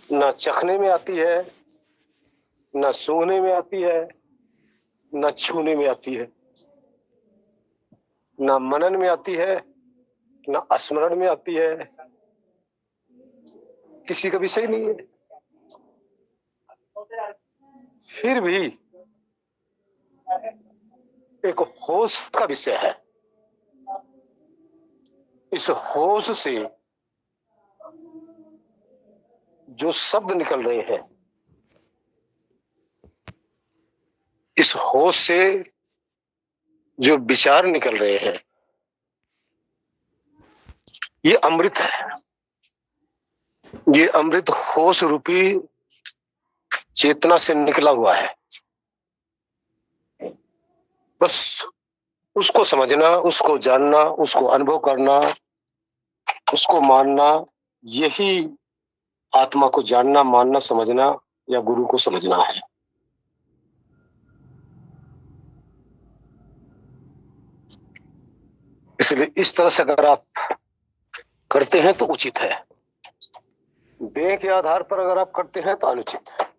ना चखने में आती है, ना सूंघने में आती है, ना छूने में आती है, ना मनन में आती है, ना स्मरण में आती है, किसी का विषय नहीं है। फिर भी एक होश का विषय है। इस होश से जो शब्द निकल रहे हैं, इस होश से जो विचार निकल रहे हैं, ये अमृत है। ये अमृत होश रूपी चेतना से निकला हुआ है। बस उसको समझना, उसको जानना, उसको अनुभव करना, उसको मानना, यही आत्मा को जानना, मानना, समझना या गुरु को समझना है। इसलिए इस तरह से अगर आप करते हैं तो उचित है। देह के आधार पर अगर आप करते हैं तो अनुचित है।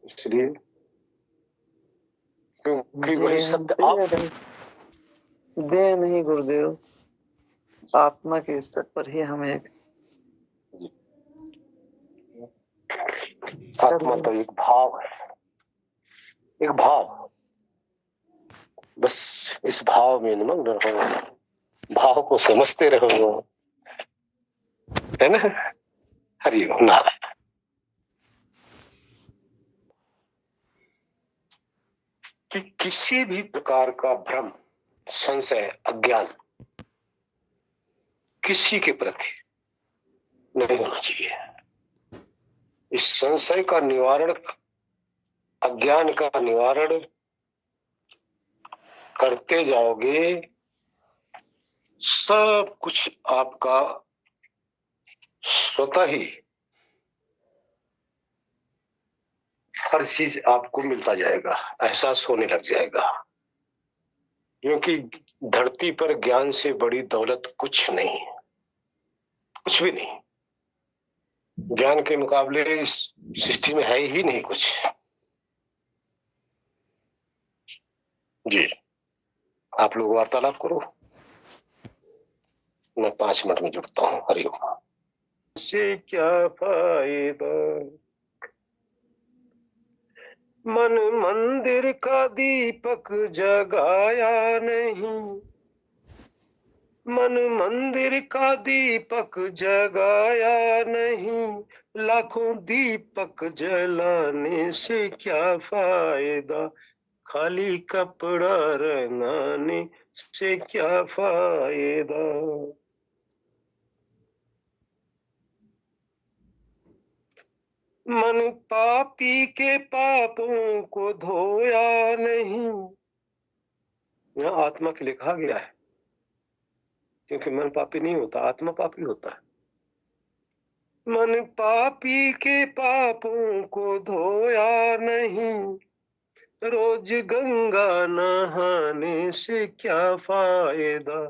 इसलिए क्योंकि वही सत्य आप देह नहीं गुरुदेव, आत्मा के स्तर पर ही हमें आत्मा तो एक भाव है, एक भाव। बस इस भाव में निमग्न रहो, भाव को समझते रहो, है ना। हरि ओम नारायण। कि किसी भी प्रकार का भ्रम, संशय, अज्ञान किसी के प्रति नहीं होना चाहिए। इस संशय का निवारण, अज्ञान का निवारण करते जाओगे, सब कुछ आपका स्वतः ही, हर चीज आपको मिलता जाएगा, एहसास होने लग जाएगा। क्योंकि धरती पर ज्ञान से बड़ी दौलत कुछ नहीं, कुछ भी नहीं। ज्ञान के मुकाबले इस सृष्टि में है ही नहीं कुछ। जी, आप लोग वार्तालाप करो, मैं 5 मिनट में जुड़ता हूँ। हरिओम। से क्या फायदा मन मंदिर का दीपक जगाया नहीं, मन मंदिर का दीपक जगाया नहीं, लाखों दीपक जलाने से क्या फायदा, खाली कपड़ा रंगाने से क्या फायदा। मन पापी के पापों को धोया नहीं, यहाँ आत्मा के लिए कहा गया है, क्योंकि मन पापी नहीं होता, आत्मा पापी होता है। मन पापी के पापों को धोया नहीं, रोज गंगा नहाने से क्या फायदा,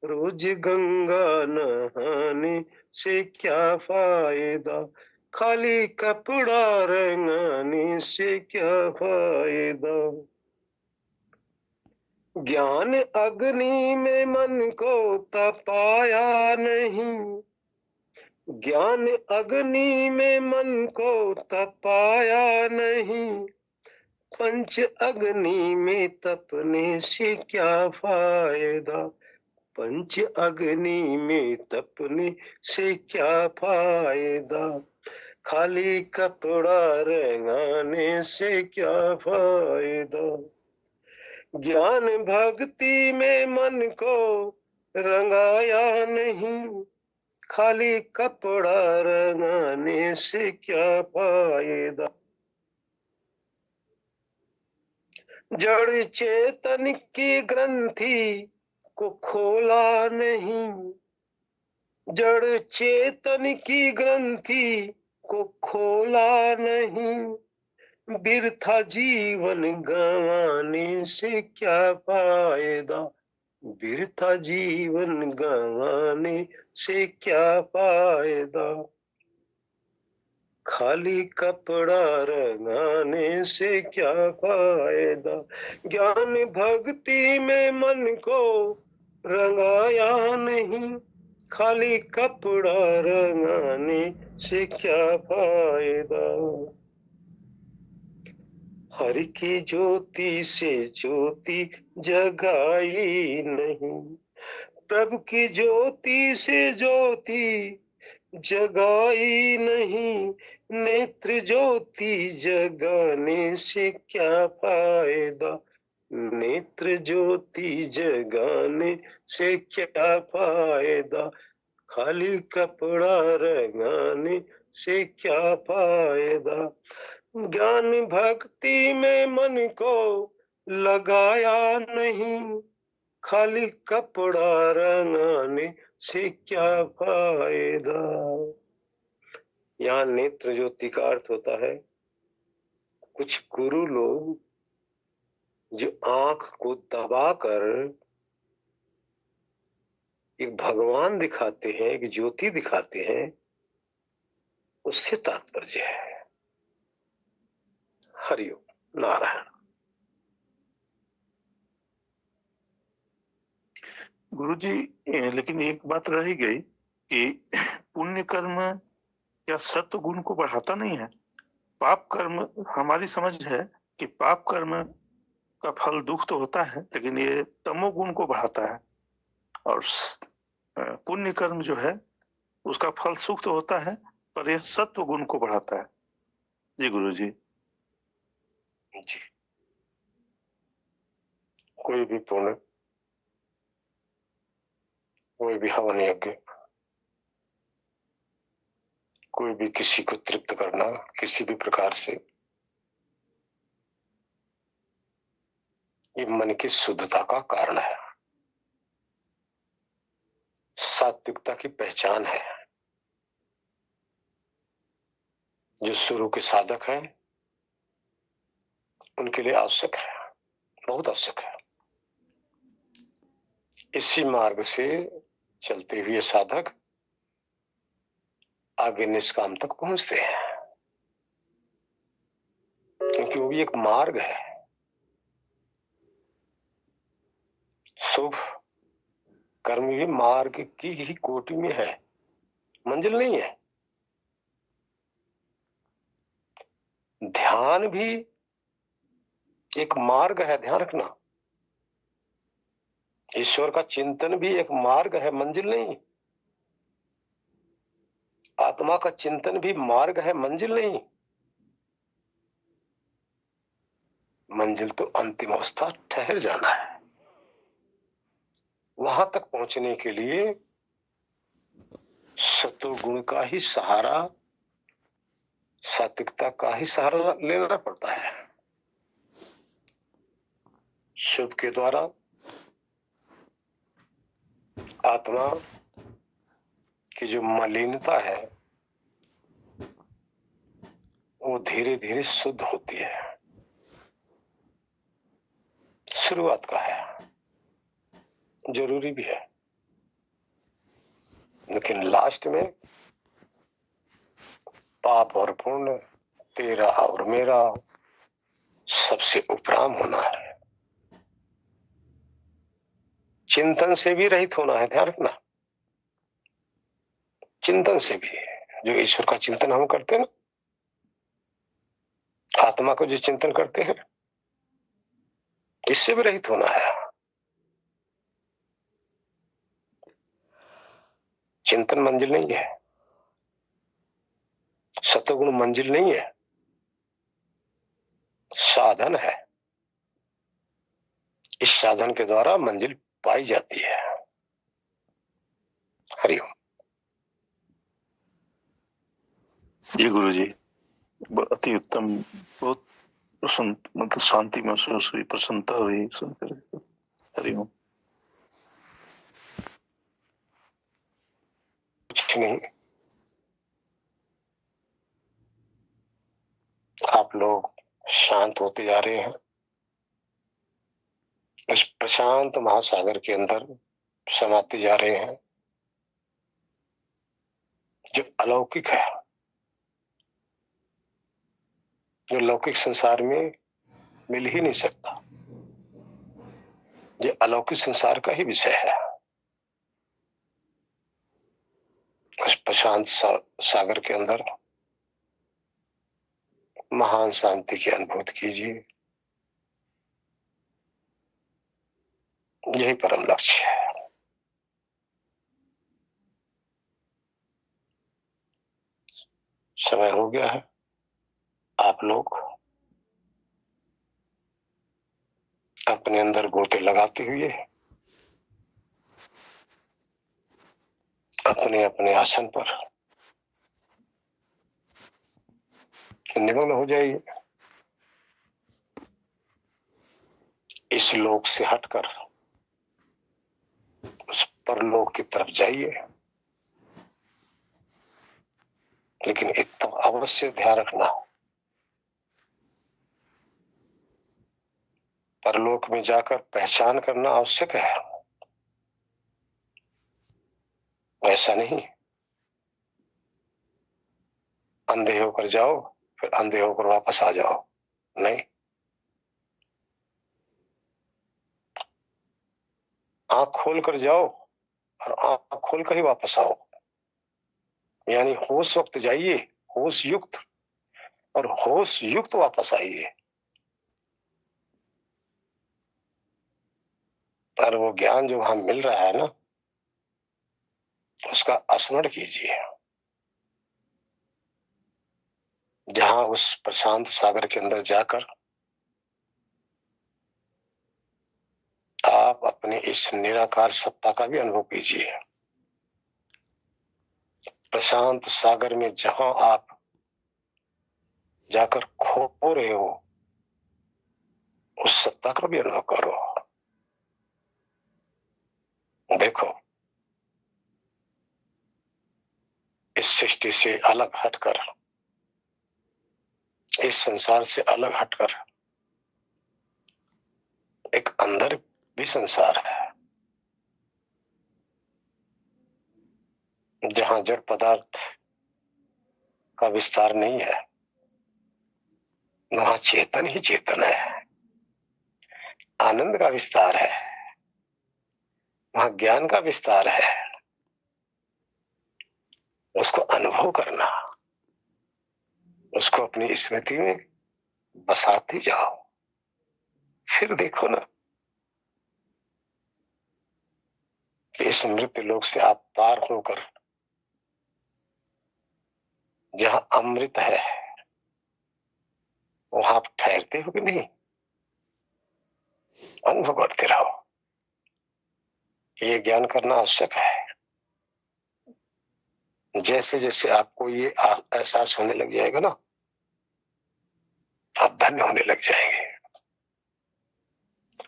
रोज गंगा नहाने से क्या फायदा, खाली कपड़ा रंगाने से क्या फायदा। ज्ञान अग्नि में मन को तपाया नहीं, ज्ञान अग्नि में मन को तपाया नहीं, पंच अग्नि में तपने से क्या फायदा, पंच अग्नि में तपने से क्या फायदा, खाली कपड़ा रंगाने से क्या फायदा। ज्ञान भक्ति में मन को रंगाया नहीं, खाली कपड़ा रंगाने से क्या फायदा। जड़ चेतन की ग्रंथि को खोला नहीं, जड़ चेतन की ग्रंथि को खोला नहीं, बिरथा जीवन गंवाने से क्या फायदा, बिरथा जीवन गंवाने से क्या फायदा, खाली कपड़ा रंगाने से क्या फायदा। ज्ञान भक्ति में मन को रंगाया नहीं, खाली कपड़ा रंगाने से क्या फायदा। हरि की ज्योति से ज्योति जगाई नहीं, प्रभु की ज्योति से ज्योति जगाई नहीं, नेत्र ज्योति जगाने से क्या फायदा, नेत्र ज्योति जगाने से क्या फायदा, खाली कपड़ा रंगाने से क्या फायदा। ज्ञान भक्ति में मन को लगाया नहीं, खाली कपड़ा रंगाने से क्या फायदा। यहाँ नेत्र ज्योति का अर्थ होता है, कुछ गुरु लोग जो आंख को दबाकर एक भगवान दिखाते हैं, एक ज्योति दिखाते हैं, उससे तात्पर्य है। हरिओम नारायण। गुरुजी, लेकिन एक बात रह ही गई कि पुण्य कर्म क्या सत्व गुण को बढ़ाता नहीं है? पाप कर्म, हमारी समझ है कि पाप कर्म का फल दुख तो होता है, लेकिन ये तमोगुण को बढ़ाता है, और पुण्य कर्म जो है उसका फल सुख तो होता है, पर यह सत्व गुण को बढ़ाता है। जी गुरुजी। जी, कोई भी पुण्य, कोई भी हवन यज्ञ, कोई भी किसी को तृप्त करना किसी भी प्रकार से, ये मन की शुद्धता का कारण है, सात्विकता की पहचान है। जो शुरू के साधक हैं उनके लिए आवश्यक है, बहुत आवश्यक है। इसी मार्ग से चलते हुए साधक आगे निष्काम तक पहुंचते हैं, क्योंकि वो भी एक मार्ग है। शुभ कर्म भी मार्ग की ही कोटि में है, मंजिल नहीं है। ध्यान भी एक मार्ग है, ध्यान रखना। ईश्वर का चिंतन भी एक मार्ग है, मंजिल नहीं। आत्मा का चिंतन भी मार्ग है, मंजिल नहीं। मंजिल तो अंतिम अवस्था, ठहर जाना है। वहां तक पहुंचने के लिए सत्वगुण का ही सहारा, सात्विकता का ही सहारा लेना पड़ता है। शुभ के द्वारा आत्मा की जो मलिनता है वो धीरे धीरे शुद्ध होती है। शुरुआत का है, जरूरी भी है, लेकिन लास्ट में पाप और पुण्य, तेरा और मेरा, सबसे उपराम होना है। चिंतन से भी रहित होना है, ध्यान रखना। चिंतन से भी, जो ईश्वर का चिंतन हम करते हैं ना, आत्मा को जो चिंतन करते हैं, इससे भी रहित होना है। चिंतन मंजिल नहीं है, सत्वगुण मंजिल नहीं है, साधन है। इस साधन के द्वारा मंजिल पाई जाती है। हरिओम। जी गुरुजी, अति उत्तम, बहुत प्रसन्न, मतलब शांति महसूस हुई, प्रसन्नता हुई सुनकर। हरिओम। कुछ नहीं, आप लोग शांत होते जा रहे हैं, इस प्रशांत महासागर के अंदर समाते जा रहे हैं, जो अलौकिक है, जो लौकिक संसार में मिल ही नहीं सकता। ये अलौकिक संसार का ही विषय है। उस प्रशांत सागर के अंदर महान शांति की अनुभूति कीजिए। यही परम लक्ष्य है। समय हो गया है। आप लोग अपने अंदर गोते लगाते हुए अपने अपने आसन पर निमग्न हो जाइए। इस लोक से हटकर उस परलोक की तरफ जाइए। लेकिन इतना अवश्य ध्यान रखना, परलोक में जाकर पहचान करना आवश्यक है। ऐसा नहीं अंधे होकर जाओ फिर अंधे होकर वापस आ जाओ, नहीं। आंख खोल कर जाओ और आंख खोल कर ही वापस आओ। यानी होश वक्त जाइए, होश युक्त, और होश युक्त वापस आइए। पर वो ज्ञान जो वहां मिल रहा है ना, उसका स्मरण कीजिए। जहां उस प्रशांत सागर के अंदर जाकर आप अपने इस निराकार सत्ता का भी अनुभव कीजिए। प्रशांत सागर में जहां आप जाकर खो रहे हो, उस सत्ता का भी अनुभव करो। देखो, इस सृष्टि से अलग हटकर, इस संसार से अलग हटकर एक अंदर भी संसार है, जहां जड़ पदार्थ का विस्तार नहीं है, वहां चेतन ही चेतन है। आनंद का विस्तार है, वहां ज्ञान का विस्तार है। उसको अनुभव करना, उसको अपनी स्मृति में बसाते जाओ। फिर देखो ना, इस मृत्यु लोक से आप पार होकर जहां अमृत है, वहां आप ठहरते हो कि नहीं? अनुभव करते रहो। ये ज्ञान करना आवश्यक है। जैसे जैसे आपको ये एहसास होने लग जाएगा ना, आप धन्य होने लग जाएंगे।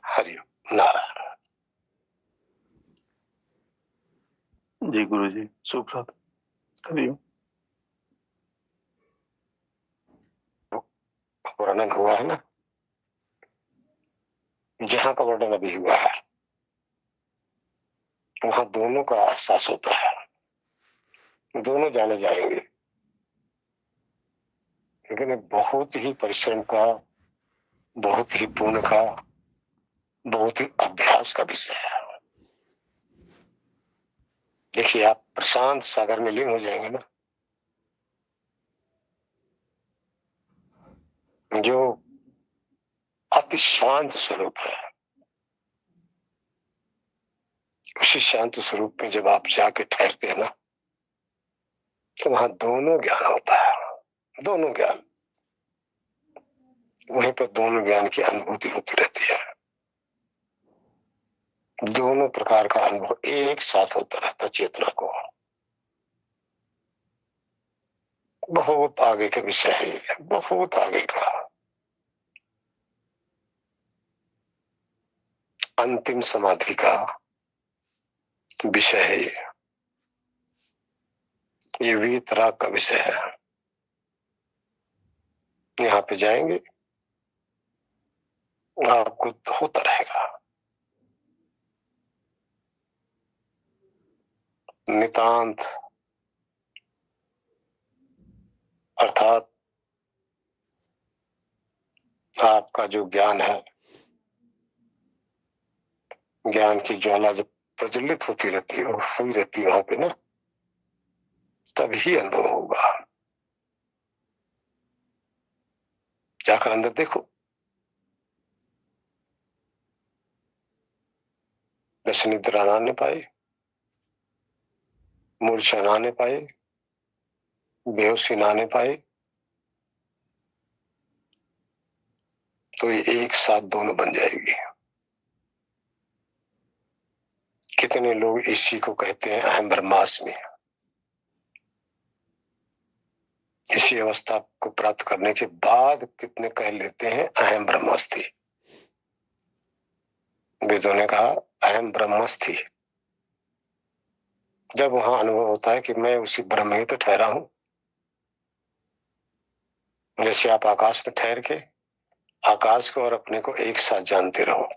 हरिओम नारायण। जी गुरु जी, सुप्रभात। हरिओम। वर्णन हुआ है ना, जहां का वर्णन अभी हुआ है, वहां दोनों का एहसास होता है। दोनों जाने जाएंगे, लेकिन बहुत ही परिश्रम का, बहुत ही पुण्य का, बहुत ही अभ्यास का विषय है। देखिए, आप प्रशांत सागर में लीन हो जाएंगे ना, जो अति शांत स्वरूप है। उसी शांत स्वरूप में जब आप जाके ठहरते हैं ना, तो वहां दोनों ज्ञान होता है। दोनों ज्ञान, वहीं पर दोनों ज्ञान की अनुभूति होती रहती है। दोनों प्रकार का अनुभव एक साथ होता रहता चेतना को। बहुत आगे का विषय है, बहुत आगे का। अंतिम समाधि का विषय है ये वीतराग का विषय है। यहाँ पे जाएंगे, आपको होता रहेगा। नितांत अर्थात आपका जो ज्ञान है, ज्ञान की ज्वाला जब प्रज्वलित होती रहती है, हुई रहती है वहां पे ना, तभी अनुभव होगा। जाकर अंदर देखो, बस निद्रा ना आने पाए, मूर्छा ना आने पाए, बेहोशी ना आने पाए, तो ये एक साथ दोनों बन जाएगी। कितने लोग इसी को कहते हैं अहम ब्रह्मास्मि। इसी अवस्था को प्राप्त करने के बाद कितने कह लेते हैं अहम ब्रह्मास्मि। वेदों ने कहा अहम ब्रह्मस्थि। जब वहां अनुभव होता है कि मैं उसी ब्रह्म ही तो ठहरा हूं, जैसे आप आकाश में ठहर के आकाश को और अपने को एक साथ जानते रहो,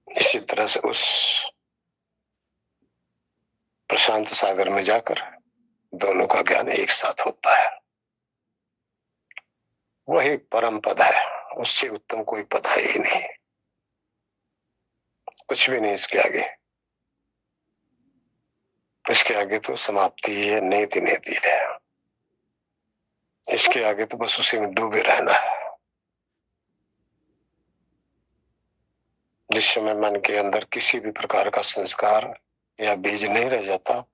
इसी तरह से उस प्रशांत सागर में जाकर दोनों का ज्ञान एक साथ होता है। वही परम पद है, उससे उत्तम कोई पद है ही नहीं, कुछ भी नहीं इसके आगे। इसके आगे तो समाप्ति ही है, नेति नेति है। इसके आगे तो बस उसी में डूबे रहना है। जिस समय मन के अंदर किसी भी प्रकार का संस्कार या बीज नहीं रह जाता,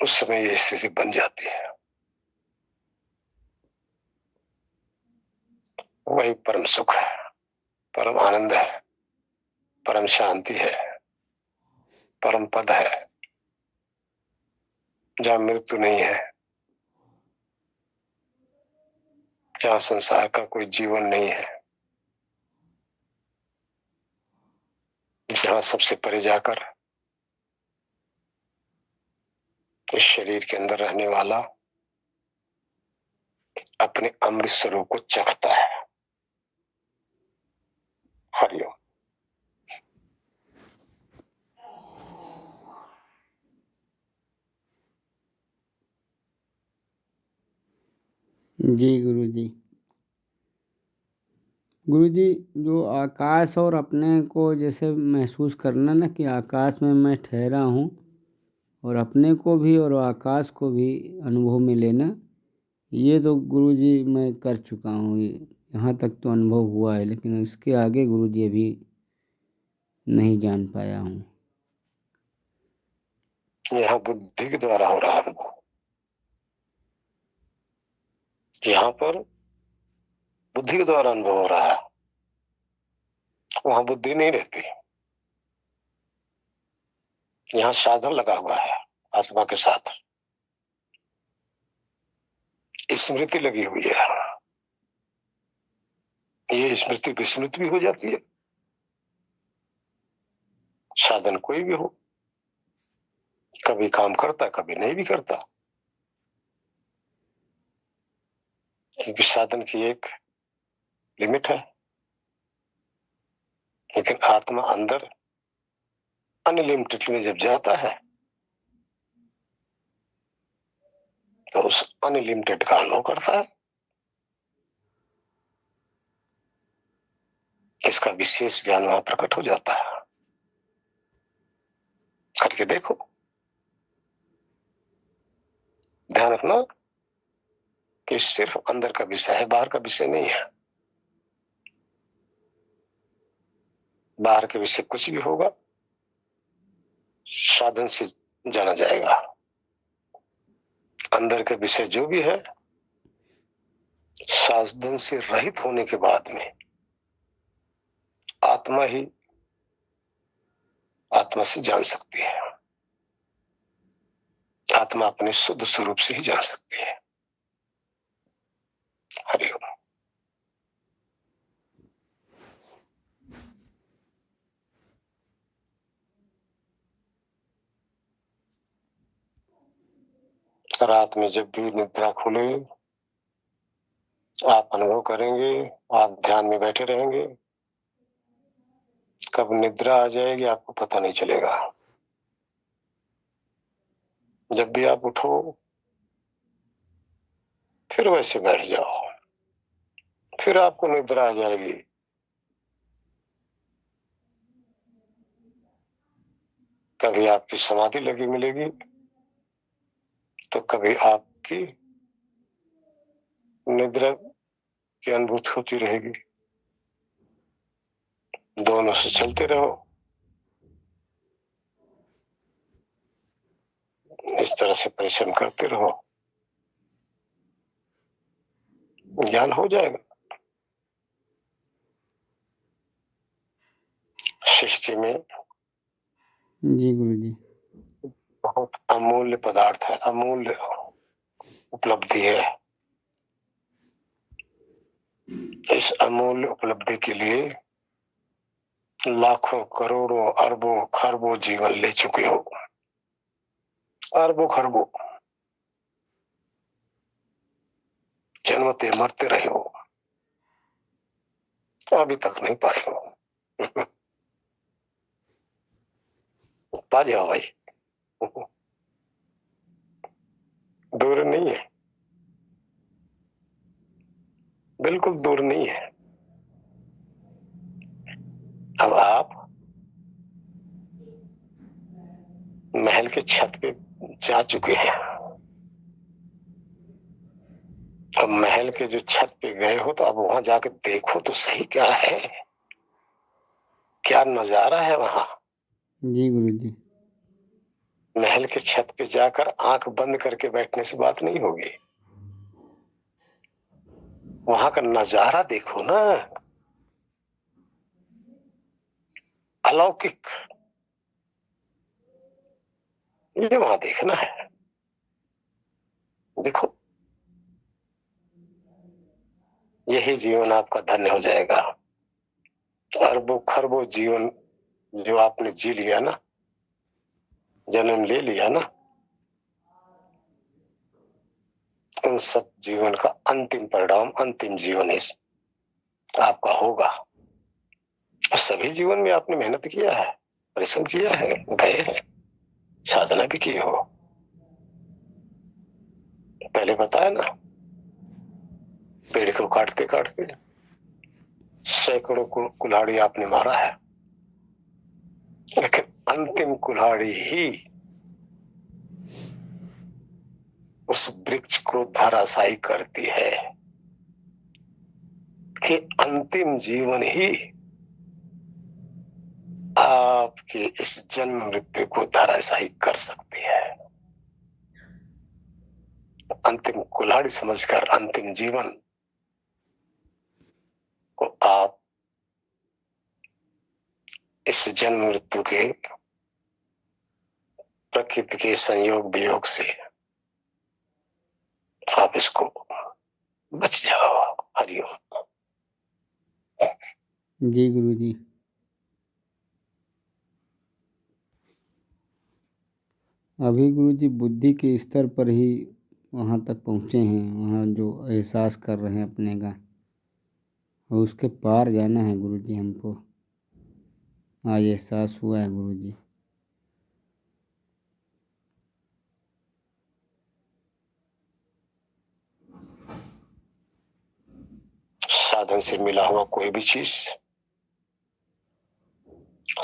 उस समय ये स्थिति बन जाती है। वही परम सुख है, परम आनंद है, परम शांति है, परम पद है, जहां मृत्यु नहीं है, जहां संसार का कोई जीवन नहीं है, जहां सबसे परे जाकर इस शरीर के अंदर रहने वाला अपने अमृत स्वरूप को चखता है। हरिओम। जी गुरु जी। गुरु जी, जो आकाश और अपने को जैसे महसूस करना ना कि आकाश में मैं ठहरा हूँ, और अपने को भी और आकाश को भी अनुभव में लेना, ये तो गुरु जी मैं कर चुका हूँ। यहाँ तक तो अनुभव हुआ है, लेकिन इसके आगे गुरु जी अभी नहीं जान पाया हूँ। यहाँ बुद्धि के द्वारा हो रहा है अनुभव। यहाँ पर बुद्धि के द्वारा अनुभव हो रहा है, वहां बुद्धि नहीं रहती। यहाँ साधन लगा हुआ है, आत्मा के साथ स्मृति लगी हुई है। ये स्मृति विस्मृत भी हो जाती है। साधन कोई भी हो, कभी काम करता कभी नहीं भी करता, क्योंकि साधन की एक लिमिट है। लेकिन आत्मा अंदर अनलिमिटेड में जब जाता है, तो उस अनलिमिटेड का अनुभव करता है। इसका विशेष ज्ञान वहां प्रकट हो जाता है। करके देखो, ध्यान रखना कि सिर्फ अंदर का विषय है, बाहर का विषय नहीं है। बाहर के विषय कुछ भी होगा, साधन से जाना जाएगा। अंदर के विषय जो भी है, साधन से रहित होने के बाद में आत्मा ही आत्मा से जान सकती है। आत्मा अपने शुद्ध स्वरूप से ही जान सकती है। हरिओम। रात में जब भी निद्रा खुले, आप अनुभव करेंगे, आप ध्यान में बैठे रहेंगे, कब निद्रा आ जाएगी आपको पता नहीं चलेगा। जब भी आप उठो फिर वैसे बैठ जाओ, फिर आपको निद्रा आ जाएगी। कभी आपकी समाधि लगी मिलेगी तो कभी आपकी निद्रा की अनुभूति होती रहेगी। दोनों से चलते रहो, इस तरह से परिश्रम करते रहो, ज्ञान हो जाएगा। सृष्टि में जी गुरुजी। बहुत अमूल्य पदार्थ है, अमूल्य उपलब्धि है। इस अमूल्य उपलब्धि के लिए लाखों करोड़ों अरबों खरबों जीवन ले चुके हो, अरबों खरबों जन्मते मरते रहे हो, अभी तक नहीं पाए हो। पा जाओ भाई, दूर नहीं है, बिल्कुल दूर नहीं है। अब आप महल के छत पे जा चुके हैं। अब महल के जो छत पे गए हो तो अब वहां जाके देखो तो सही, क्या है, क्या नजारा है वहां। जी गुरुजी। महल के छत पे जाकर आंख बंद करके बैठने से बात नहीं होगी, वहां का नजारा देखो ना, अलौकिक, ये वहां देखना है। देखो, यही जीवन आपका धन्य हो जाएगा। अरबों खरबों जीवन जो आपने जी लिया ना, जन्म ले लिया ना, उन सब जीवन का अंतिम परिणाम, अंतिम जीवन इस आपका होगा। सभी जीवन में आपने मेहनत किया है, परिश्रम किया है, गए हैं, साधना भी की हो। पहले बताया ना, पेड़ को काटते काटते सैकड़ों कुल्हाड़ी आपने मारा है, लेकिन अंतिम कुल्हाड़ी ही उस वृक्ष को धराशायी करती है कि अंतिम जीवन ही आपके इस जन्म मृत्यु को धराशायी कर सकती है। अंतिम कुल्हाड़ी समझकर अंतिम जीवन को आप इस जन्म मृत्यु के प्रकृति के संयोग वियोग से आप इसको बच जाओ। हरिओम। जी गुरुजी। अभी गुरुजी बुद्धि के स्तर पर ही वहाँ तक पहुँचे हैं, वहाँ जो एहसास कर रहे हैं अपने का, और उसके पार जाना है गुरुजी हमको। आज एहसास हुआ है गुरुजी। साधन से मिला हुआ कोई भी चीज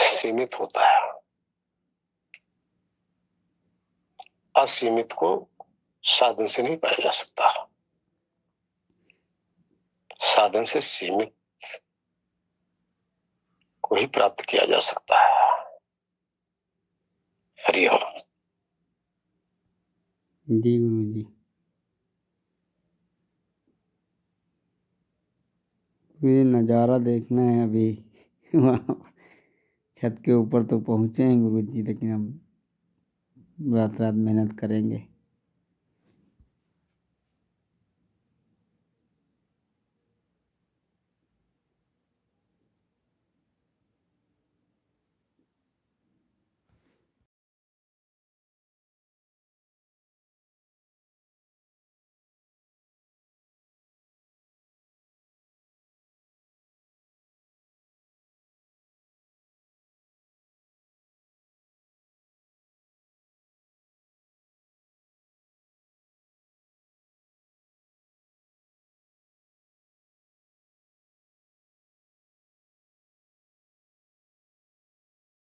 सीमित होता है, असीमित को साधन से नहीं पाया जा सकता। साधन से सीमित को ही प्राप्त किया जा सकता है। हरिओम। जी गुरुजी। ये नज़ारा देखना है अभी। वहाँ छत के ऊपर तो पहुँचे हैं गुरुजी, लेकिन अब रात रात मेहनत करेंगे।